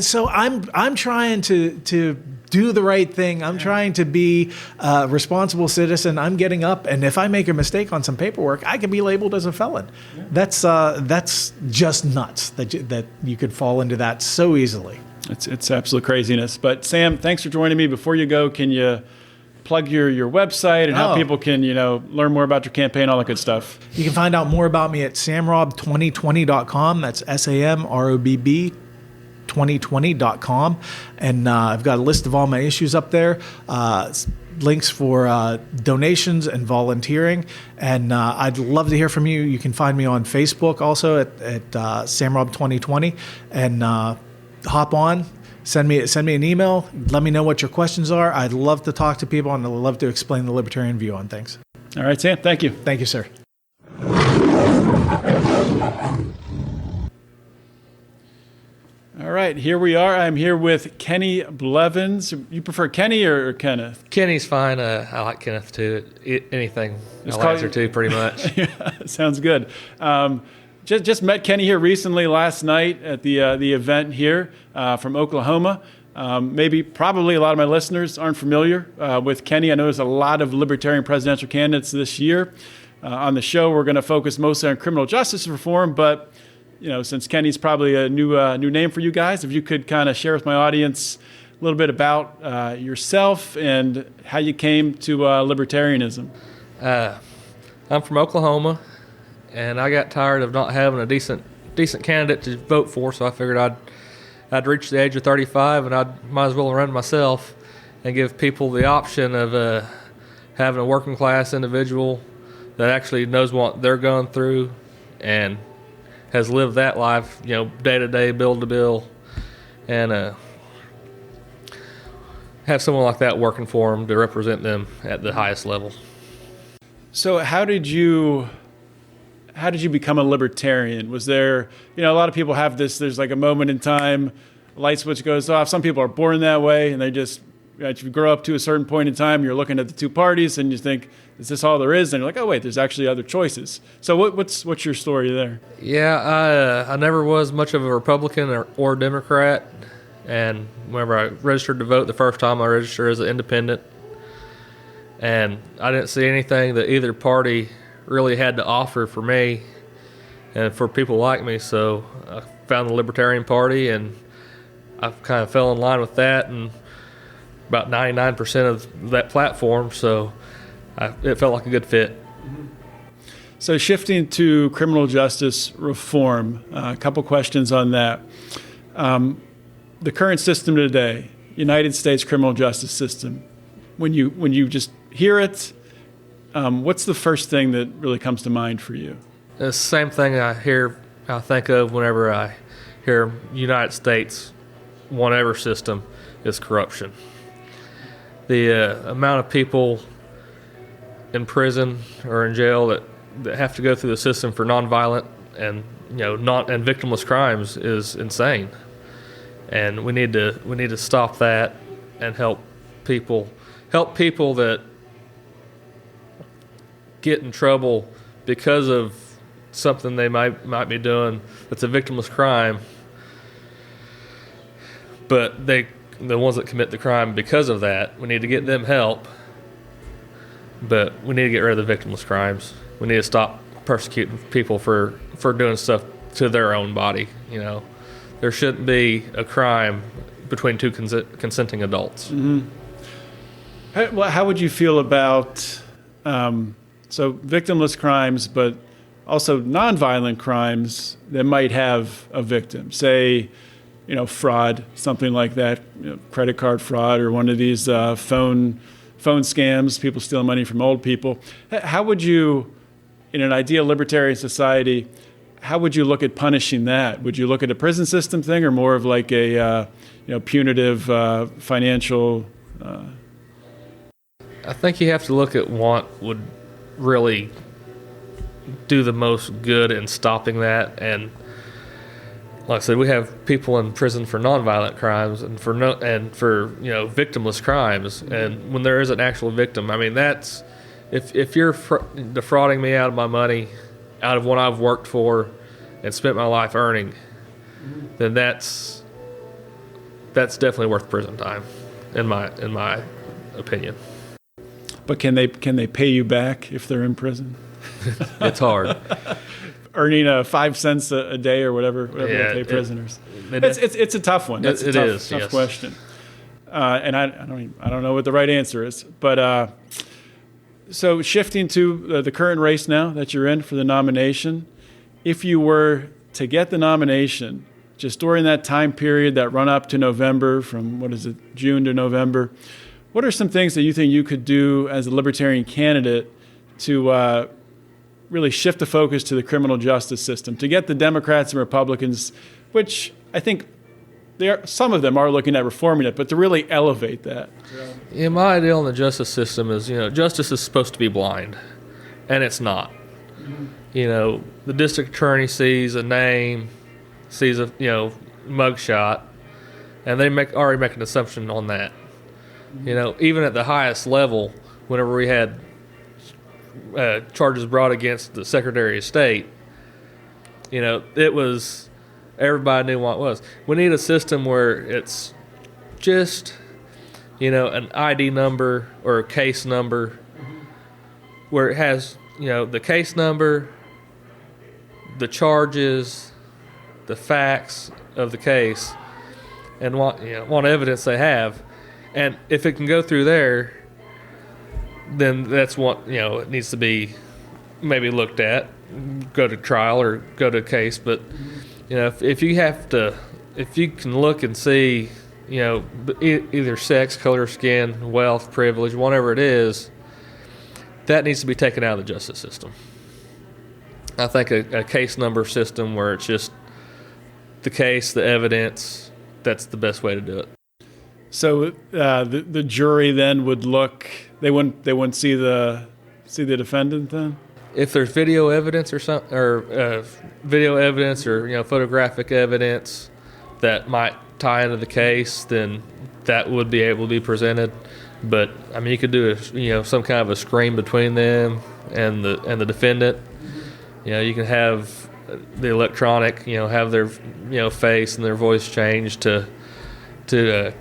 So I'm trying to do the right thing. I'm trying to be a responsible citizen. I'm getting up, and if I make a mistake on some paperwork, I can be labeled as a felon. Yeah. That's just nuts that you could fall into that so easily. It's absolute craziness. But Sam, thanks for joining me. Before you go, can you plug your website and how people can learn more about your campaign, all that good stuff? You can find out more about me at samrobb2020.com. That's SAMROBB 2020.com, and I've got a list of all my issues up there, links for donations and volunteering, and I'd love to hear from you. You can find me on Facebook also at SamRobb2020, and hop on, send me an email, let me know what your questions are. I'd love to talk to people, and I'd love to explain the libertarian view on things. All right, Sam, thank you. Thank you, sir. All right, here we are. I'm here with Kenny Blevins. You prefer Kenny or Kenneth? Kenny's fine. I like Kenneth too. Anything I'll answer to pretty much. Yeah, sounds good. Just met Kenny here recently last night at the event here from Oklahoma. Probably a lot of my listeners aren't familiar with Kenny. I know there's a lot of libertarian presidential candidates this year. On the show, we're going to focus mostly on criminal justice reform, but since Kenny's probably a new name for you guys, if you could kind of share with my audience a little bit about yourself and how you came to libertarianism. I'm from Oklahoma, and I got tired of not having a decent candidate to vote for, so I figured I'd reach the age of 35, and I might as well run myself and give people the option of having a working class individual that actually knows what they're going through and has lived that life, day to day, bill to bill, and have someone like that working for them to represent them at the highest level. So how did you become a libertarian? Was there, a lot of people have this, there's like a moment in time, a light switch goes off. Some people are born that way, and they just, if you grow up to a certain point in time, you're looking at the two parties and you think, is this all there is? And you're like, oh wait, there's actually other choices. So what's your story there? Yeah, I never was much of a Republican or Democrat, and whenever I registered to vote the first time, I registered as an independent, and I didn't see anything that either party really had to offer for me and for people like me, so I found the Libertarian Party, and I kind of fell in line with that and about 99% of that platform, so it felt like a good fit. So shifting to criminal justice reform, a couple questions on that. The current system today, United States criminal justice system, when you just hear it, what's the first thing that really comes to mind for you? The same thing I think of whenever I hear United States, whatever system, is corruption. The amount of people in prison or in jail that have to go through the system for nonviolent and and victimless crimes is insane, and we need to stop that and help people that get in trouble because of something they might be doing that's a victimless crime, but the ones that commit the crime because of that, we need to get them help, but we need to get rid of the victimless crimes. We need to stop persecuting people for doing stuff to their own body. There shouldn't be a crime between two consenting adults. Mm-hmm. How would you feel about so victimless crimes, but also nonviolent crimes that might have a victim? Say, fraud, something like that, credit card fraud, or one of these phone scams, people stealing money from old people. How would you, in an ideal libertarian society, how would you look at punishing that? Would you look at a prison system thing, or more of like a punitive financial? I think you have to look at what would really do the most good in stopping that. And like I said, we have people in prison for nonviolent crimes and for victimless crimes. And when there is an actual victim, I mean, that's if you're defrauding me out of my money, out of what I've worked for and spent my life earning, then that's definitely worth prison time. in my opinion. But can they pay you back if they're in prison? It's hard. Earning 5 cents a day or whatever they pay prisoners. It's a tough one. That's a tough question. And I don't know what the right answer is. But so shifting to the current race now that you're in for the nomination, if you were to get the nomination, just during that time period that run up to November, from June to November, what are some things that you think you could do as a Libertarian candidate to really shift the focus to the criminal justice system, to get the Democrats and Republicans, which I think some of them are looking at reforming it, but to really elevate that? Yeah, my idea on the justice system is, justice is supposed to be blind, and it's not. The district attorney sees a name, sees a mugshot, and they already make an assumption on that. Even at the highest level, whenever we had charges brought against the Secretary of State, it was, everybody knew what it was. We need a system where it's just, an ID number or a case number, where it has, the case number, the charges, the facts of the case, and what evidence they have. And if it can go through there, then that's what, it needs to be maybe looked at, go to trial or go to a case. But, if you can look and see, either sex, color of skin, wealth, privilege, whatever it is, that needs to be taken out of the justice system. I think a case number system where it's just the case, the evidence, that's the best way to do it. So the jury then would look. They wouldn't see the defendant then. If there's video evidence or photographic evidence that might tie into the case, then that would be able to be presented. But you could do some kind of a screen between them and the defendant. You can have the electronic, have their face and their voice changed to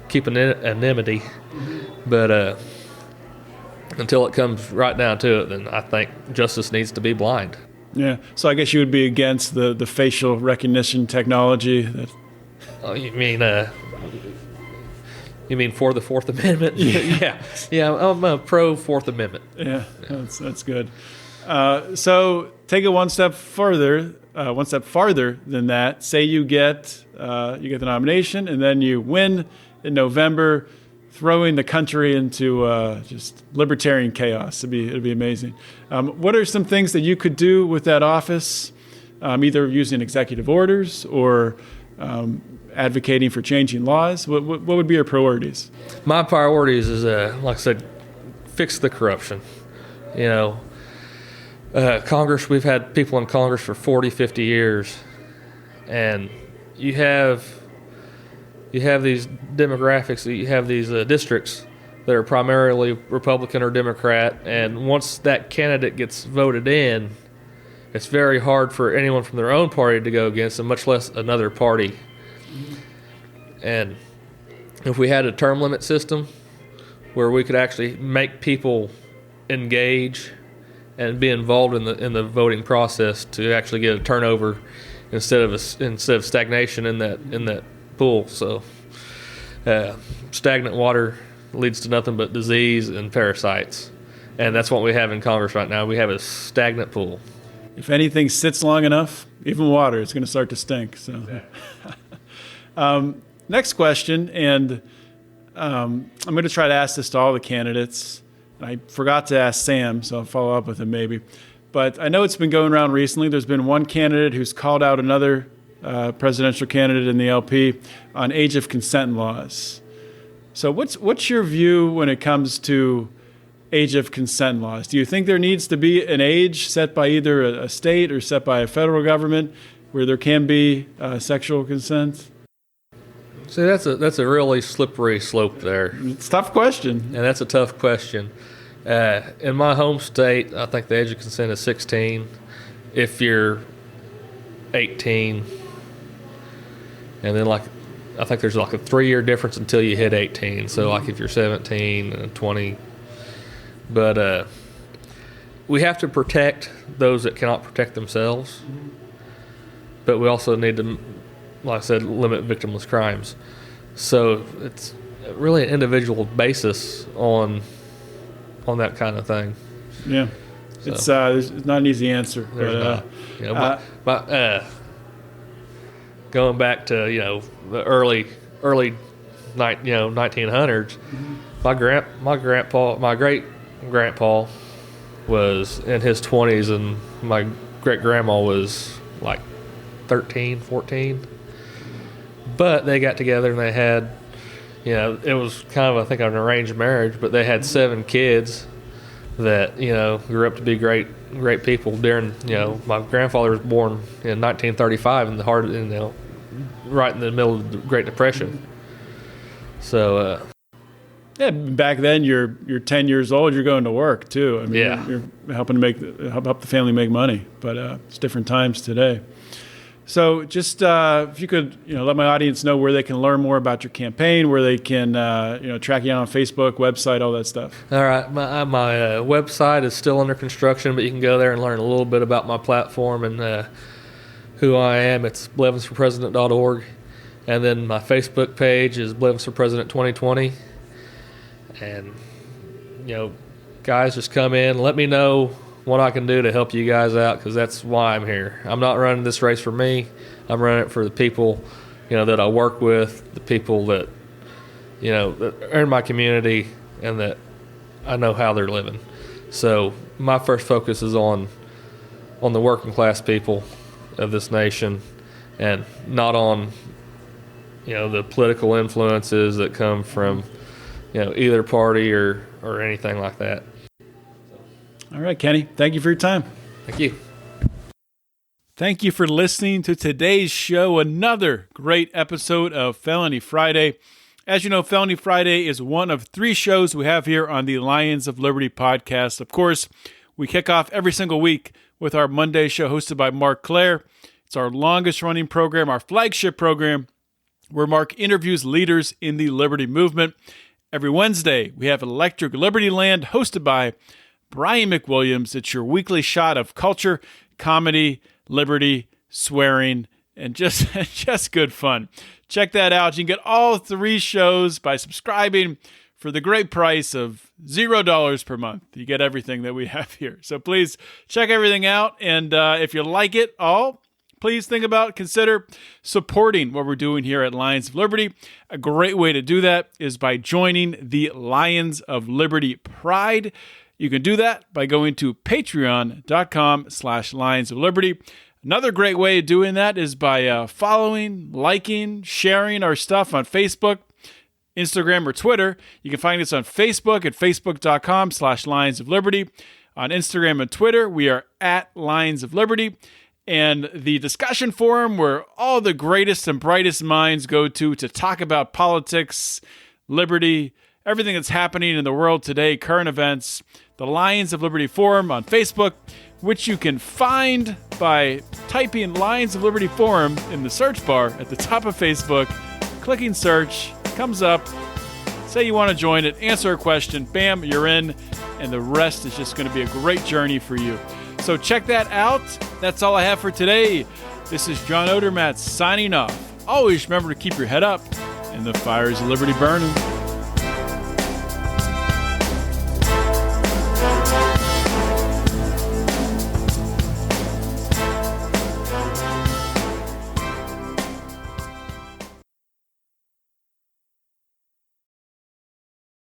keep anonymity. But until it comes right down to it, then I think justice needs to be blind. Yeah. So I guess you would be against the facial recognition technology. Oh, you mean for the Fourth Amendment? Yeah. I'm a pro Fourth Amendment. Yeah. That's good. So take it one step farther than that. Say you get the nomination, and then you win in November, throwing the country into just libertarian chaos. It'd be amazing. What are some things that you could do with that office, either using executive orders or advocating for changing laws? What would be your priorities? My priorities is, like I said, fix the corruption. Congress, we've had people in Congress for 40, 50 years, and you have these demographics, you have these districts that are primarily Republican or Democrat, and once that candidate gets voted in, it's very hard for anyone from their own party to go against them, much less another party. And if we had a term limit system where we could actually make people engage and be involved in the voting process to actually get a turnover instead of stagnation in that pool. So stagnant water leads to nothing but disease and parasites, and that's what we have in Congress right now. We have a stagnant pool. If anything sits long enough, even water, it's going to start to stink. So, next question, and I'm going to try to ask this to all the candidates. I forgot to ask Sam, so I'll follow up with him maybe. But I know it's been going around recently. There's been one candidate who's called out another presidential candidate in the LP on age of consent laws. So what's your view when it comes to age of consent laws? Do you think there needs to be an age set by either a state or set by a federal government where there can be sexual consent? See, that's a really slippery slope there. It's a tough question. And that's a tough question. In my home state, I think the age of consent is 16. If you're 18, and then like I think there's like a 3-year difference until you hit 18. So like if you're 17 and 20, but we have to protect those that cannot protect themselves. But we also need to, like I said, limit victimless crimes. So it's really an individual basis on that kind of thing. Yeah. So, It's not an easy answer. There's not. Going back to the early 1900s, my great grandpa was in his 20s, and my great grandma was like 13, 14. But they got together and they had, it was kind of, I think, an arranged marriage, but they had 7 kids that, grew up to be great people during, my grandfather was born in 1935 in the heart of, right in the middle of the Great Depression. So, yeah, back then you're 10 years old, you're going to work too. I mean, Yeah. you're helping to help the family make money, but it's different times today. So just if you could, let my audience know where they can learn more about your campaign, where they can, track you down on Facebook, website, all that stuff. all right, my website is still under construction, but you can go there and learn a little bit about my platform and who I am. It's blevinsforpresident.org. And then my Facebook page is Blevins for President 2020. And, guys, just come in, let me know what I can do to help you guys out, because that's why I'm here. I'm not running this race for me. I'm running it for the people, that I work with, the people that, that are in my community and that I know how they're living. So my first focus is on the working class people of this nation, and not on, the political influences that come from, either party or anything like that. All right, Kenny, thank you for your time. Thank you. Thank you for listening to today's show, another great episode of Felony Friday. As you know, Felony Friday is one of 3 shows we have here on the Lions of Liberty podcast. Of course, we kick off every single week with our Monday show hosted by Mark Claire. It's our longest running program, our flagship program, where Mark interviews leaders in the liberty movement. Every Wednesday, we have Electric Liberty Land hosted by Brian McWilliams. It's your weekly shot of culture, comedy, liberty, swearing, and just good fun. Check that out. You can get all 3 shows by subscribing for the great price of $0 per month. You get everything that we have here. So please check everything out. And if you like it all, please consider supporting what we're doing here at Lions of Liberty. A great way to do that is by joining the Lions of Liberty Pride. You can do that by going to patreon.com/Lions of Liberty. Another great way of doing that is by following, liking, sharing our stuff on Facebook, Instagram, or Twitter. You can find us on Facebook at facebook.com/Lions of Liberty. On Instagram and Twitter, we are at Lions of Liberty. And the discussion forum where all the greatest and brightest minds go to talk about politics, liberty, everything that's happening in the world today, current events, the Lions of Liberty Forum on Facebook, which you can find by typing Lions of Liberty Forum in the search bar at the top of Facebook, clicking search, comes up, say you want to join it, answer a question, bam, you're in, and the rest is just going to be a great journey for you. So check that out. That's all I have for today. This is John Odermatt signing off. Always remember to keep your head up and the fires of liberty burning.